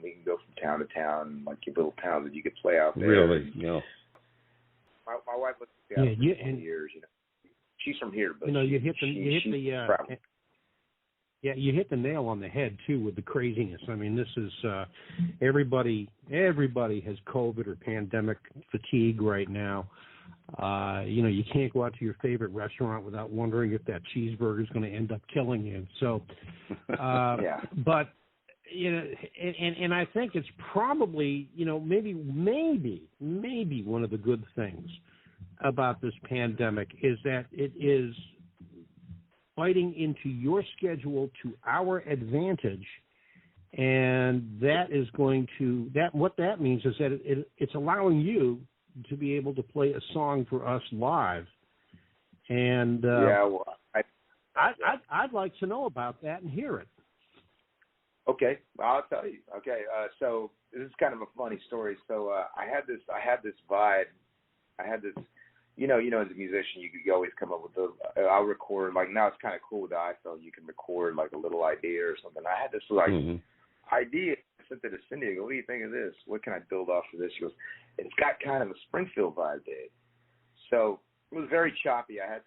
and we can go from town to town, like your little towns that you could play out there. Really? Yeah. My wife lived in Seattle for 20 years. You know, she's from here, but you hit the nail on the head too with the craziness. I mean, this is everybody has COVID or pandemic fatigue right now. You can't go out to your favorite restaurant without wondering if that cheeseburger is going to end up killing you. So, but and I think it's probably maybe one of the good things about this pandemic is that it is biting into your schedule to our advantage, and that is going to what that means is that it's allowing you to be able to play a song for us live, and I'd like to know about that and hear it. Okay, well, I'll tell you. Okay, so this is kind of a funny story. So I had this vibe. I had this. As a musician, you always come up with I'll record, like now it's kind of cool with the iPhone. You can record like a little idea or something. I had this idea. I sent it to Cindy. I go, what do you think of this? What can I build off of this? She goes, it's got kind of a Springfield vibe, Dave. So it was very choppy. I had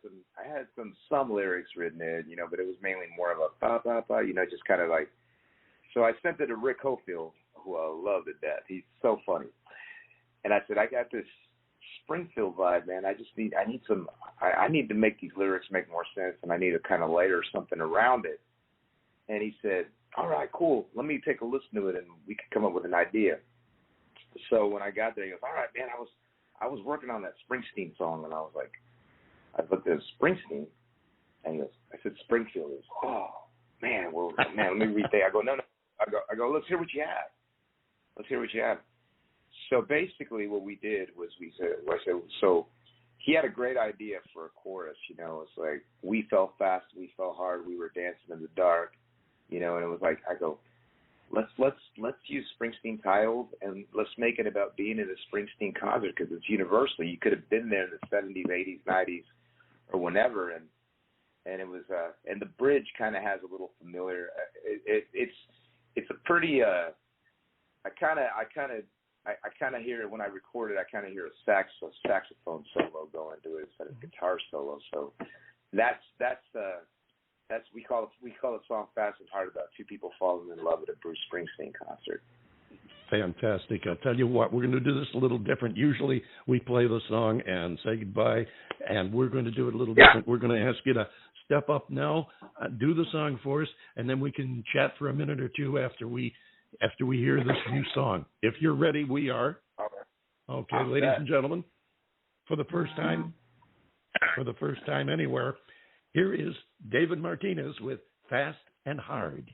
some lyrics written in, but it was mainly more of a ba ba ba, just kind of like. So I sent it to Rick Hofield, who I love to death. He's so funny. And I said, I got this Springfield vibe, man. I need to make these lyrics make more sense, and I need to kind of layer something around it. And he said, all right, cool. Let me take a listen to it, and we could come up with an idea. So when I got there, he goes, all right, man, I was working on that Springsteen song, and I was like, I looked at Springsteen, and I said, Springfield. He goes, oh, man, let me read that. I go, no. I go, let's hear what you have. So basically what we did was so he had a great idea for a chorus, it's like we fell fast, we fell hard, we were dancing in the dark, and it was like, I go, let's use Springsteen titles and let's make it about being at a Springsteen concert because it's universal. You could have been there in the 70s, 80s, 90s, or whenever, and it was and the bridge kind of has a little familiar. It's a pretty I kind of hear it when I record it. I kind of hear a saxophone solo going to it instead of guitar solo. So that's we call the song "Fast and Hard" about two people falling in love at a Bruce Springsteen concert. Fantastic. I'll tell you what, we're going to do this a little different. Usually we play the song and say goodbye, and we're going to do it a little different. We're going to ask you to step up now, do the song for us, and then we can chat for a minute or two after we hear this new song. If you're ready, we are. Okay, ladies and gentlemen, for the first time anywhere, here is David Martinez with Fast and Hard.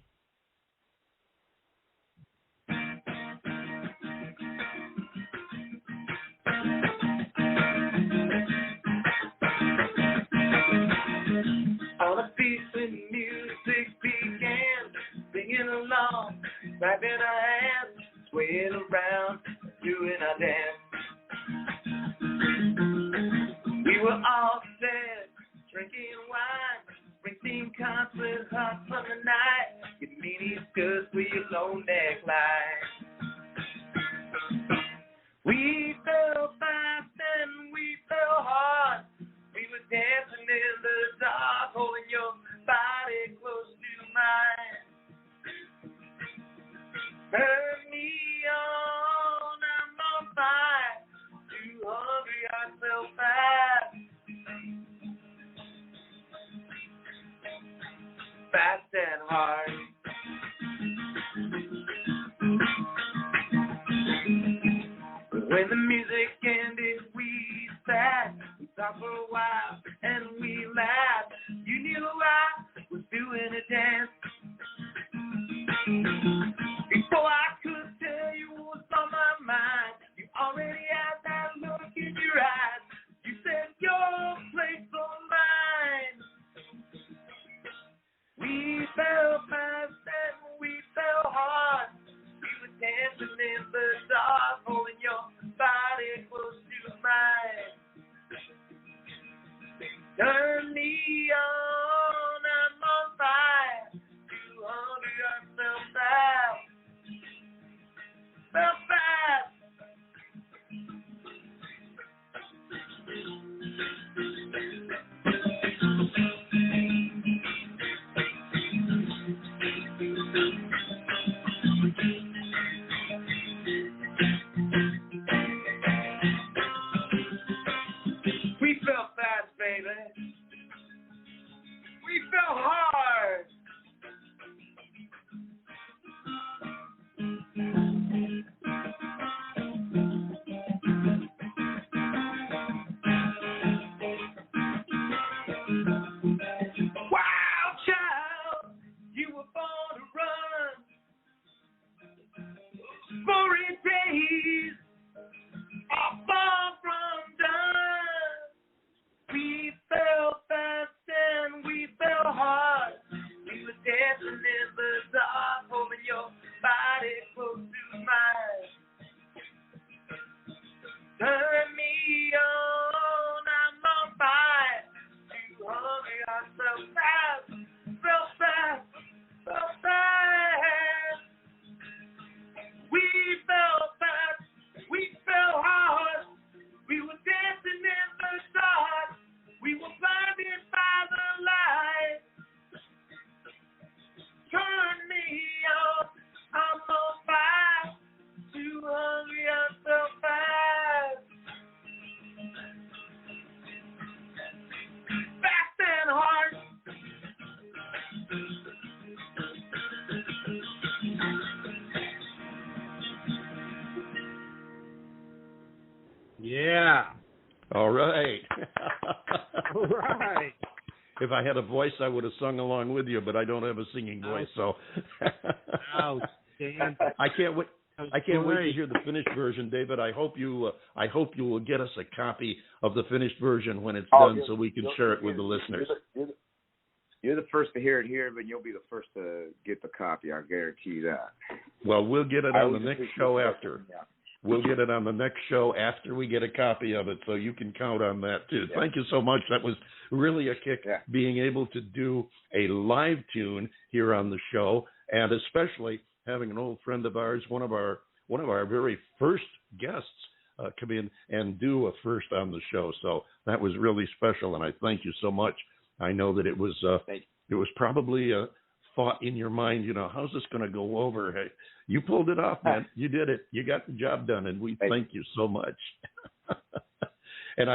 All the beats and music began, singing along, clapping our hands, swaying around, doing our dance. We were all set, drinking wine, Springsteen concert, hot summer night, your mini skirts with your low neckline. We fell fast and we fell hard. We were dancing in the dark, holding your body close to mine. Turn me on, I'm on fire. Too hungry, I fell fast. Fast and hard. When the music ended, we sat, we talked for a while, and we laughed. You knew I was doing a dance. Before I could tell you what was on my mind, you already had that look in your eyes. You said your place or mine. We fell fast and we fell hard. We were dancing in the dark, holding your body close to mine. Yeah. All right. All right. If I had a voice, I would have sung along with you, but I don't have a singing voice, so. Outstanding. I can't wait. I can't wait to hear the finished version, David. I hope you will get us a copy of the finished version when it's done, so we can share it with the listeners. You're the first to hear it here, but you'll be the first to get the copy. I guarantee you that. Well, we'll get it on the next show after. Yeah. We'll get it on the next show after we get a copy of it, so you can count on that too. Yeah. Thank you so much. That was really a kick, being able to do a live tune here on the show, and especially having an old friend of ours, one of our very first guests, come in and do a first on the show. So that was really special, and I thank you so much. I know that it was probably a thought in your mind, how's this going to go over? Hey, you pulled it off, man. You did it. You got the job done, and we thank you so much. And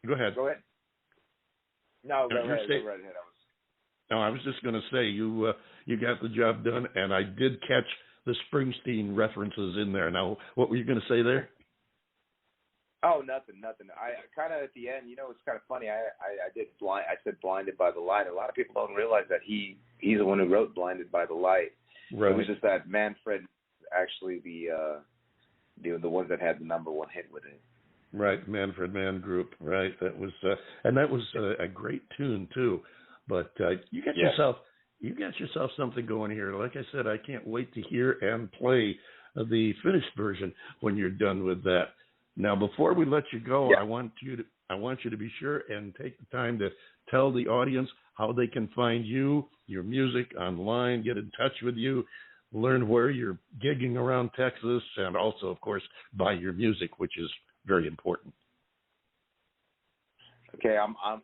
Go ahead. Go ahead. No, go right ahead. I was just going to say you got the job done, and I did catch the Springsteen references in there. Now, what were you going to say there? Oh, nothing. I kind of at the end, it's kind of funny. I said "Blinded by the Light." A lot of people don't realize that he's the one who wrote "Blinded by the Light." Right. It was just that Manfred actually the ones that had the number one hit with it. Right, Manfred Mann Group. Right, that was a great tune too. But you got yourself something going here. Like I said, I can't wait to hear and play the finished version when you're done with that. Now, before we let you go, I want you to be sure and take the time to tell the audience how they can find you, your music online, get in touch with you, learn where you're gigging around Texas, and also, of course, buy your music, which is very important. Okay, I'm on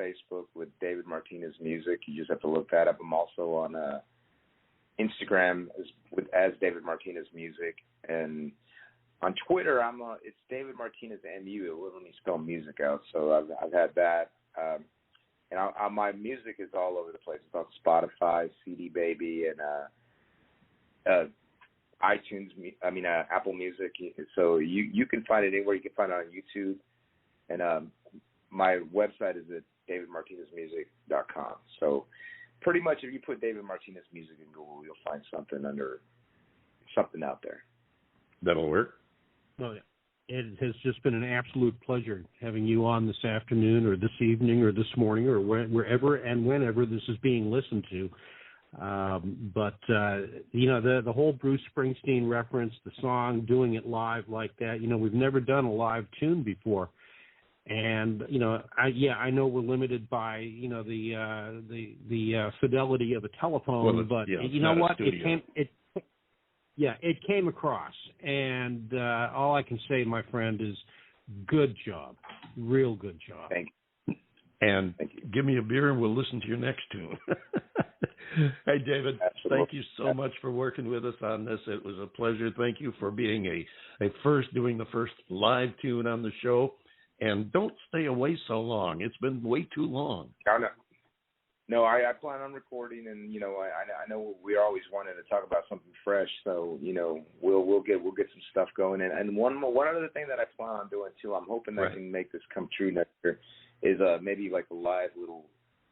Facebook with David Martinez Music. You just have to look that up. I'm also on Instagram as David Martinez Music, and on Twitter it's David Martinez MU. It wouldn't let me spell music out, so I've had that. And my music is all over the place. It's on Spotify, CD Baby, and iTunes. Apple Music. So you can find it anywhere. You can find it on YouTube. And my website is at davidmartinezmusic.com. So pretty much if you put David Martinez Music in Google, you'll find something out there. That'll work. Well, it has just been an absolute pleasure having you on this afternoon or this evening or this morning or wherever and whenever this is being listened to. The whole Bruce Springsteen reference, the song, doing it live like that, we've never done a live tune before. And, I know we're limited by, the fidelity of a telephone, but you know what? It came across. And all I can say, my friend, is good job. Real good job. Thank you. And give me a beer and we'll listen to your next tune. Hey, David, thank you so much for working with us on this. It was a pleasure. Thank you for being doing the first live tune on the show. And don't stay away so long. It's been way too long. No, I plan on recording, and I know we always wanted to talk about something fresh. So we'll get some stuff going. And one other thing that I plan on doing too, I'm hoping that I can make this come true next year, is maybe like a live little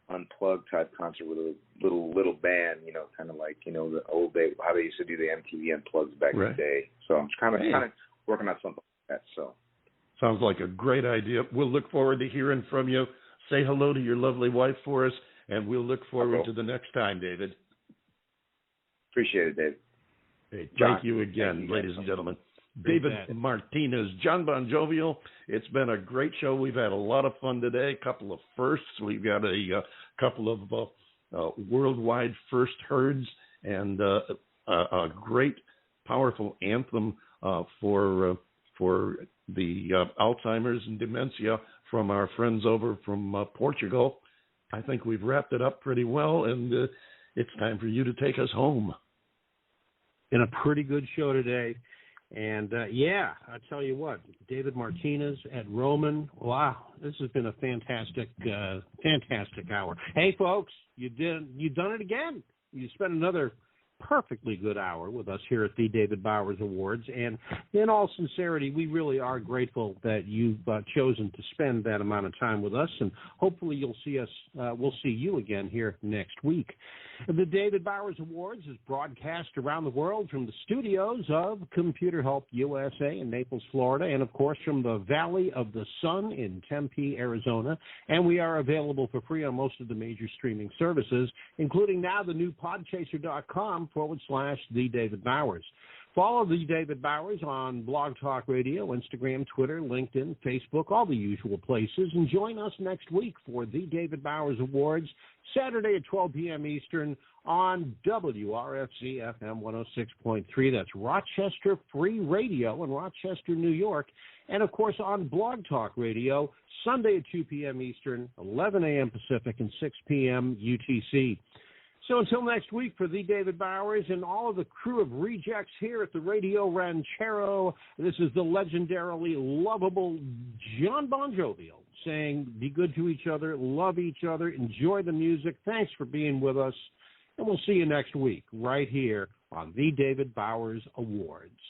unplugged type concert with a little band, kind of like the old day how they used to do the MTV Unplugged back in the day. So I'm kind of working on something like that. So. Sounds like a great idea. We'll look forward to hearing from you. Say hello to your lovely wife for us, and we'll look forward to the next time, David. Appreciate it, David. Hey, thank you again, ladies and gentlemen. David Martinez, John Bon Jovial. It's been a great show. We've had a lot of fun today, a couple of firsts. We've got a couple of worldwide first herds and a great, powerful anthem for the Alzheimer's and Dementia from our friends over from Portugal. I think we've wrapped it up pretty well, and it's time for you to take us home. Been a pretty good show today. And, I tell you what, David Martinez at Roman, wow, this has been a fantastic hour. Hey, folks, you done it again. You spent another perfectly good hour with us here at the David Bowers Awards. And in all sincerity, we really are grateful that you've chosen to spend that amount of time with us. And hopefully you'll see us, we'll see you again here next week. The David Bowers Awards is broadcast around the world from the studios of Computer Help USA in Naples, Florida, and of course from the Valley of the Sun in Tempe, Arizona. And we are available for free on most of the major streaming services, including now the new podchaser.com/The David Bowers. Follow The David Bowers on Blog Talk Radio, Instagram, Twitter, LinkedIn, Facebook, all the usual places. And join us next week for The David Bowers Awards, Saturday at 12 p.m. Eastern on WRFC FM 106.3. That's Rochester Free Radio in Rochester, New York. And, of course, on Blog Talk Radio, Sunday at 2 p.m. Eastern, 11 a.m. Pacific, and 6 p.m. UTC. So until next week, for the David Bowers and all of the crew of rejects here at the Radio Ranchero, this is the legendarily lovable John Bon Jovial saying, be good to each other, love each other, enjoy the music. Thanks for being with us, and we'll see you next week right here on the David Bowers Awards.